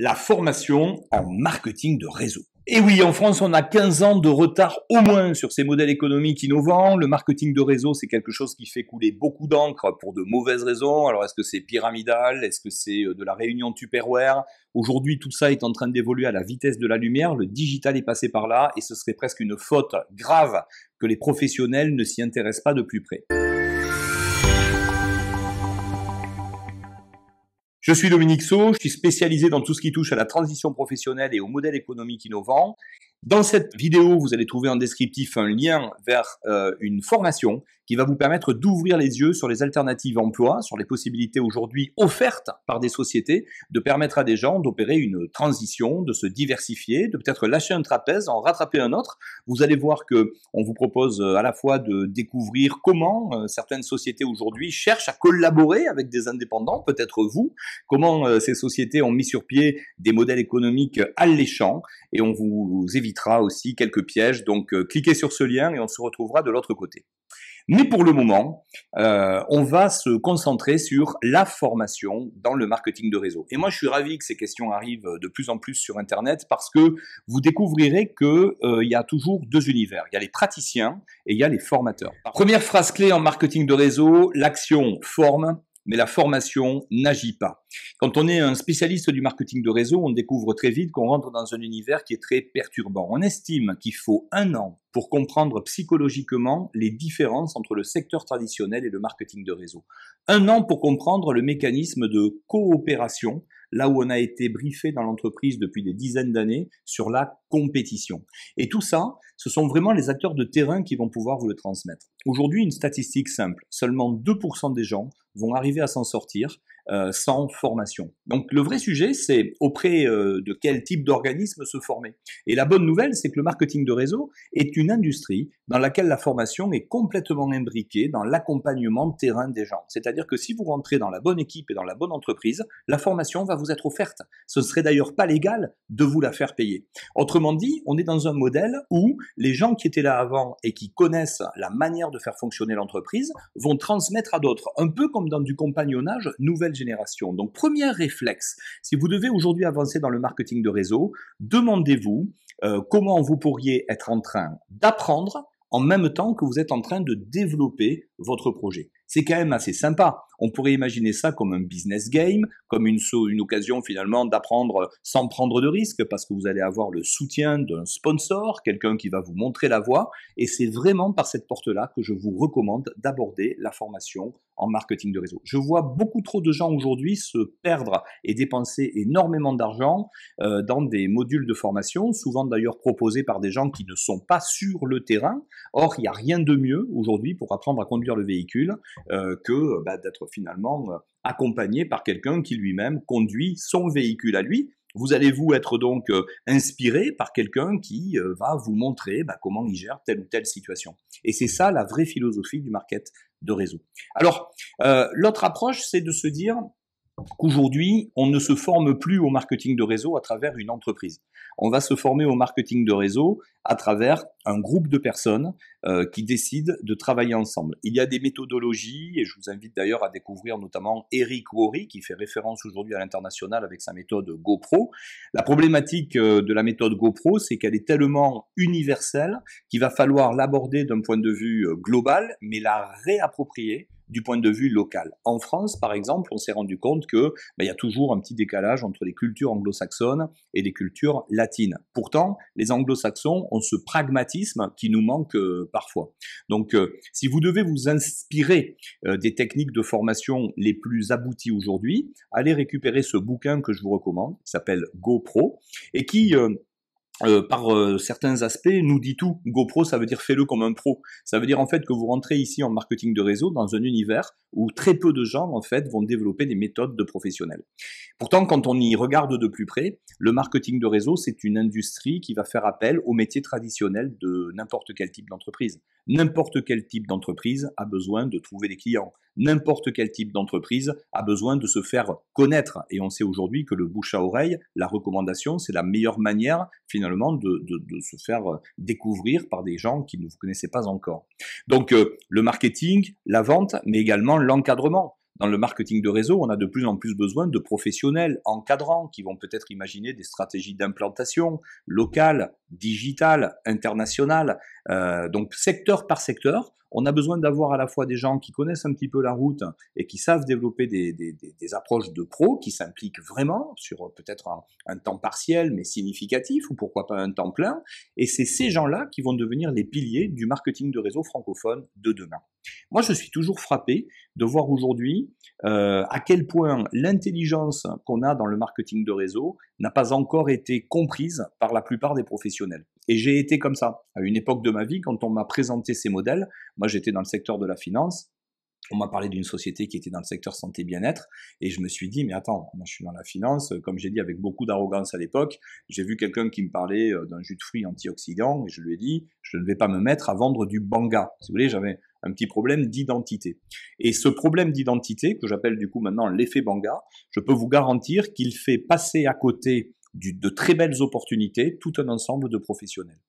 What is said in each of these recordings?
la formation en marketing de réseau. Et oui, en France, on a 15 ans de retard au moins sur ces modèles économiques innovants. Le marketing de réseau, c'est quelque chose qui fait couler beaucoup d'encre pour de mauvaises raisons. Alors, est-ce que c'est pyramidal? Est-ce que c'est de la réunion Tupperware? Aujourd'hui, tout ça est en train d'évoluer à la vitesse de la lumière. Le digital est passé par là et ce serait presque une faute grave que les professionnels ne s'y intéressent pas de plus près. Je suis Dominique Saut, je suis spécialisé dans tout ce qui touche à la transition professionnelle et au modèle économique innovant. Dans cette vidéo, vous allez trouver en descriptif un lien vers une formation qui va vous permettre d'ouvrir les yeux sur les alternatives emploi, sur les possibilités aujourd'hui offertes par des sociétés, de permettre à des gens d'opérer une transition, de se diversifier, de peut-être lâcher un trapèze, en rattraper un autre. Vous allez voir que on vous propose à la fois de découvrir comment certaines sociétés aujourd'hui cherchent à collaborer avec des indépendants, peut-être vous, comment ces sociétés ont mis sur pied des modèles économiques alléchants, et on vous évitera aussi quelques pièges. Donc cliquez sur ce lien et on se retrouvera de l'autre côté. Mais pour le moment, on va se concentrer sur la formation dans le marketing de réseau. Et moi, je suis ravi que ces questions arrivent de plus en plus sur Internet parce que vous découvrirez qu'il y a toujours deux univers. Il y a les praticiens et il y a les formateurs. Première phrase clé en marketing de réseau, l'action forme, mais la formation n'agit pas. Quand on est un spécialiste du marketing de réseau, on découvre très vite qu'on rentre dans un univers qui est très perturbant. On estime qu'il faut 1 an pour comprendre psychologiquement les différences entre le secteur traditionnel et le marketing de réseau. 1 an pour comprendre le mécanisme de coopération, là où on a été briefé dans l'entreprise depuis des dizaines d'années sur la compétition. Et tout ça, ce sont vraiment les acteurs de terrain qui vont pouvoir vous le transmettre. Aujourd'hui, une statistique simple, seulement 2% des gens vont arriver à s'en sortir sans formation. Donc le vrai sujet, c'est auprès de quel type d'organisme se former. Et la bonne nouvelle, c'est que le marketing de réseau est une industrie dans laquelle la formation est complètement imbriquée dans l'accompagnement de terrain des gens. C'est-à-dire que si vous rentrez dans la bonne équipe et dans la bonne entreprise, la formation va vous être offerte. Ce ne serait d'ailleurs pas légal de vous la faire payer. Autrement dit, on est dans un modèle où les gens qui étaient là avant et qui connaissent la manière de faire fonctionner l'entreprise vont transmettre à d'autres, un peu comme dans du compagnonnage nouvelle génération. Donc, premier réflexe, si vous devez aujourd'hui avancer dans le marketing de réseau, demandez-vous comment vous pourriez être en train d'apprendre en même temps que vous êtes en train de développer votre projet. C'est quand même assez sympa. On pourrait imaginer ça comme un business game, comme une occasion finalement d'apprendre sans prendre de risques, parce que vous allez avoir le soutien d'un sponsor, quelqu'un qui va vous montrer la voie, et c'est vraiment par cette porte-là que je vous recommande d'aborder la formation en marketing de réseau. Je vois beaucoup trop de gens aujourd'hui se perdre et dépenser énormément d'argent dans des modules de formation, souvent d'ailleurs proposés par des gens qui ne sont pas sur le terrain. Or, il n'y a rien de mieux aujourd'hui pour apprendre à conduire le véhicule que d'être finalement accompagné par quelqu'un qui lui-même conduit son véhicule à lui. Vous allez vous être donc inspiré par quelqu'un qui va vous montrer comment il gère telle ou telle situation. Et c'est ça la vraie philosophie du market de réseau. Alors, l'autre approche, c'est de se dire qu'aujourd'hui, on ne se forme plus au marketing de réseau à travers une entreprise. On va se former au marketing de réseau à travers un groupe de personnes qui décident de travailler ensemble. Il y a des méthodologies, et je vous invite d'ailleurs à découvrir notamment Eric Worre, qui fait référence aujourd'hui à l'international avec sa méthode GoPro. La problématique de la méthode GoPro, c'est qu'elle est tellement universelle qu'il va falloir l'aborder d'un point de vue global, mais la réapproprier du point de vue local. En France, par exemple, on s'est rendu compte que il y a toujours un petit décalage entre les cultures anglo-saxonnes et les cultures latines. Pourtant, les anglo-saxons ont ce pragmatisme qui nous manque parfois. Donc, si vous devez vous inspirer des techniques de formation les plus abouties aujourd'hui, allez récupérer ce bouquin que je vous recommande, qui s'appelle GoPro, et qui par certains aspects, nous dit tout. GoPro, ça veut dire fais-le comme un pro. Ça veut dire en fait que vous rentrez ici en marketing de réseau dans un univers où très peu de gens en fait vont développer des méthodes de professionnels. Pourtant, quand on y regarde de plus près, le marketing de réseau, c'est une industrie qui va faire appel aux métiers traditionnels de n'importe quel type d'entreprise. N'importe quel type d'entreprise a besoin de trouver des clients. N'importe quel type d'entreprise a besoin de se faire connaître. Et on sait aujourd'hui que le bouche à oreille, la recommandation, c'est la meilleure manière finalement de se faire découvrir par des gens qui ne vous connaissaient pas encore. Donc le marketing, la vente, mais également l'encadrement. dans le marketing de réseau, on a de plus en plus besoin de professionnels encadrants qui vont peut-être imaginer des stratégies d'implantation locale, digitale, internationale. Donc secteur par secteur, on a besoin d'avoir à la fois des gens qui connaissent un petit peu la route et qui savent développer des approches de pro, qui s'impliquent vraiment sur peut-être un temps partiel mais significatif, ou pourquoi pas un temps plein. Et c'est ces gens-là qui vont devenir les piliers du marketing de réseau francophone de demain. Moi, je suis toujours frappé de voir aujourd'hui à quel point l'intelligence qu'on a dans le marketing de réseau n'a pas encore été comprise par la plupart des professionnels. Et j'ai été comme ça. À une époque de ma vie, quand on m'a présenté ces modèles, moi j'étais dans le secteur de la finance, on m'a parlé d'une société qui était dans le secteur santé-bien-être, et je me suis dit, mais attends, moi je suis dans la finance, comme j'ai dit avec beaucoup d'arrogance à l'époque, j'ai vu quelqu'un qui me parlait d'un jus de fruits antioxydant, et je lui ai dit, je ne vais pas me mettre à vendre du banga. Si vous voulez, j'avais un petit problème d'identité. Et ce problème d'identité, que j'appelle du coup maintenant l'effet banga, je peux vous garantir qu'il fait passer à côté de très belles opportunités tout un ensemble de professionnels.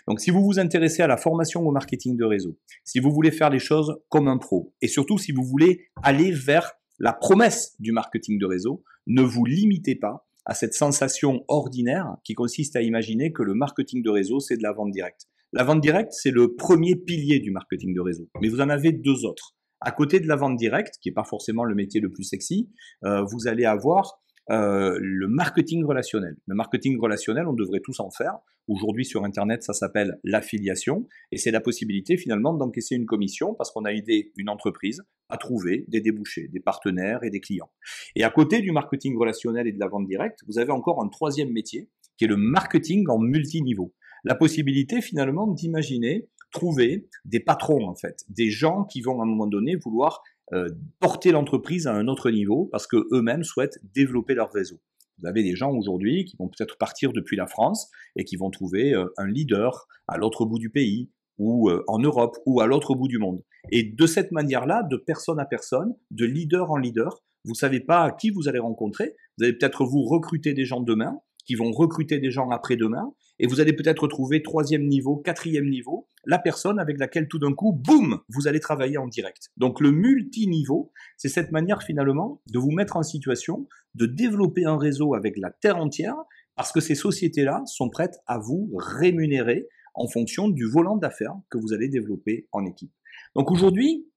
Donc si vous vous intéressez à la formation au marketing de réseau, si vous voulez faire les choses comme un pro, et surtout si vous voulez aller vers la promesse du marketing de réseau, ne vous limitez pas à cette sensation ordinaire qui consiste à imaginer que le marketing de réseau, c'est de la vente directe. La vente directe, c'est le premier pilier du marketing de réseau, mais vous en avez deux autres. À côté de la vente directe, qui n'est pas forcément le métier le plus sexy, vous allez avoir le marketing relationnel. Le marketing relationnel, on devrait tous en faire. Aujourd'hui, sur Internet, ça s'appelle l'affiliation, et c'est la possibilité finalement d'encaisser une commission parce qu'on a aidé une entreprise à trouver des débouchés, des partenaires et des clients. Et à côté du marketing relationnel et de la vente directe, vous avez encore un troisième métier qui est le marketing en multiniveau. La possibilité finalement d'imaginer, trouver des patrons en fait, des gens qui vont à un moment donné vouloir porter l'entreprise à un autre niveau parce que eux-mêmes souhaitent développer leur réseau. Vous avez des gens aujourd'hui qui vont peut-être partir depuis la France et qui vont trouver un leader à l'autre bout du pays ou en Europe ou à l'autre bout du monde. Et de cette manière-là, de personne à personne, de leader en leader, vous ne savez pas qui vous allez rencontrer. Vous allez peut-être vous recruter des gens demain qui vont recruter des gens après-demain, et vous allez peut-être trouver troisième niveau, quatrième niveau, la personne avec laquelle tout d'un coup, boum, vous allez travailler en direct. Donc le multiniveau, c'est cette manière finalement de vous mettre en situation de développer un réseau avec la terre entière, parce que ces sociétés-là sont prêtes à vous rémunérer en fonction du volant d'affaires que vous allez développer en équipe. Donc aujourd'hui,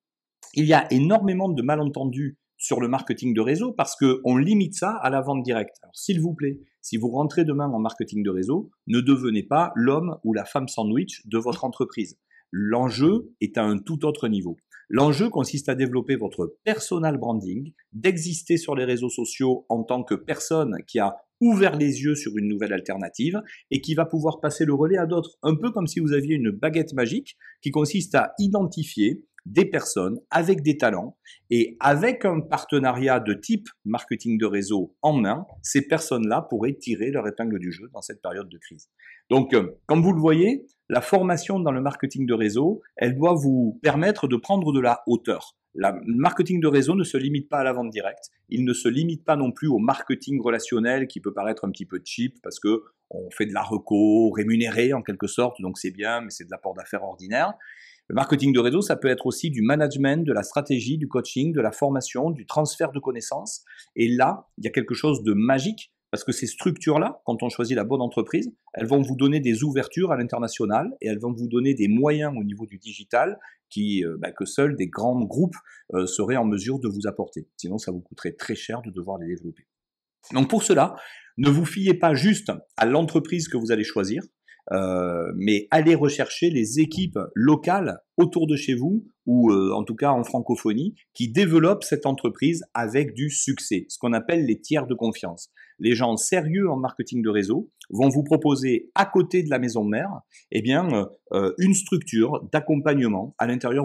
il y a énormément de malentendus sur le marketing de réseau parce qu'on limite ça à la vente directe. Alors s'il vous plaît, si vous rentrez demain en marketing de réseau, ne devenez pas l'homme ou la femme sandwich de votre entreprise. L'enjeu est à un tout autre niveau. L'enjeu consiste à développer votre personal branding, d'exister sur les réseaux sociaux en tant que personne qui a ouvert les yeux sur une nouvelle alternative et qui va pouvoir passer le relais à d'autres. Un peu comme si vous aviez une baguette magique qui consiste à identifier des personnes avec des talents et avec un partenariat de type marketing de réseau en main, ces personnes-là pourraient tirer leur épingle du jeu dans cette période de crise. Donc, comme vous le voyez, la formation dans le marketing de réseau, elle doit vous permettre de prendre de la hauteur. Le marketing de réseau ne se limite pas à la vente directe, il ne se limite pas non plus au marketing relationnel qui peut paraître un petit peu cheap parce que on fait de la reco rémunérée en quelque sorte, donc c'est bien, mais c'est de l'apport d'affaires ordinaire. Le marketing de réseau, ça peut être aussi du management, de la stratégie, du coaching, de la formation, du transfert de connaissances. Et là, il y a quelque chose de magique parce que ces structures-là, quand on choisit la bonne entreprise, elles vont vous donner des ouvertures à l'international et elles vont vous donner des moyens au niveau du digital que seuls des grands groupes seraient en mesure de vous apporter. Sinon, ça vous coûterait très cher de devoir les développer. Donc pour cela, ne vous fiez pas juste à l'entreprise que vous allez choisir, mais allez rechercher les équipes locales autour de chez vous ou en tout cas en francophonie qui développent cette entreprise avec du succès, ce qu'on appelle les tiers de confiance. Les gens sérieux en marketing de réseau vont vous proposer à côté de la maison mère une structure d'accompagnement à l'intérieur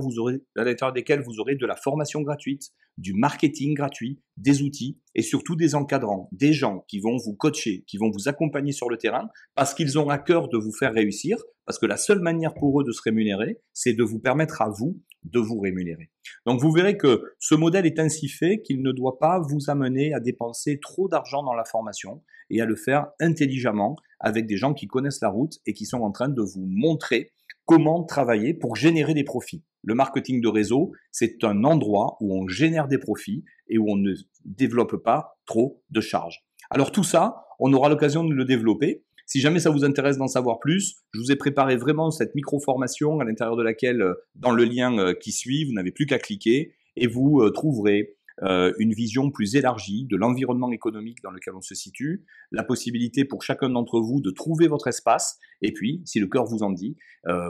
desquelles vous aurez de la formation gratuite, du marketing gratuit, des outils et surtout des encadrants, des gens qui vont vous coacher, qui vont vous accompagner sur le terrain parce qu'ils ont à cœur de vous faire réussir, parce que la seule manière pour eux de se rémunérer, c'est de vous permettre à vous de vous rémunérer. Donc vous verrez que ce modèle est ainsi fait qu'il ne doit pas vous amener à dépenser trop d'argent dans la formation et à le faire intelligemment avec des gens qui connaissent la route et qui sont en train de vous montrer comment travailler pour générer des profits. Le marketing de réseau, c'est un endroit où on génère des profits et où on ne développe pas trop de charges. Alors tout ça, on aura l'occasion de le développer. Si jamais ça vous intéresse d'en savoir plus, je vous ai préparé vraiment cette micro-formation à l'intérieur de laquelle, dans le lien qui suit, vous n'avez plus qu'à cliquer et vous trouverez une vision plus élargie de l'environnement économique dans lequel on se situe, la possibilité pour chacun d'entre vous de trouver votre espace, et puis, si le cœur vous en dit,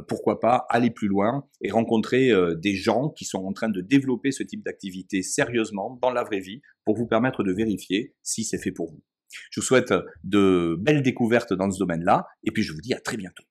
pourquoi pas aller plus loin et rencontrer des gens qui sont en train de développer ce type d'activité sérieusement dans la vraie vie pour vous permettre de vérifier si c'est fait pour vous. Je vous souhaite de belles découvertes dans ce domaine-là, et puis je vous dis à très bientôt.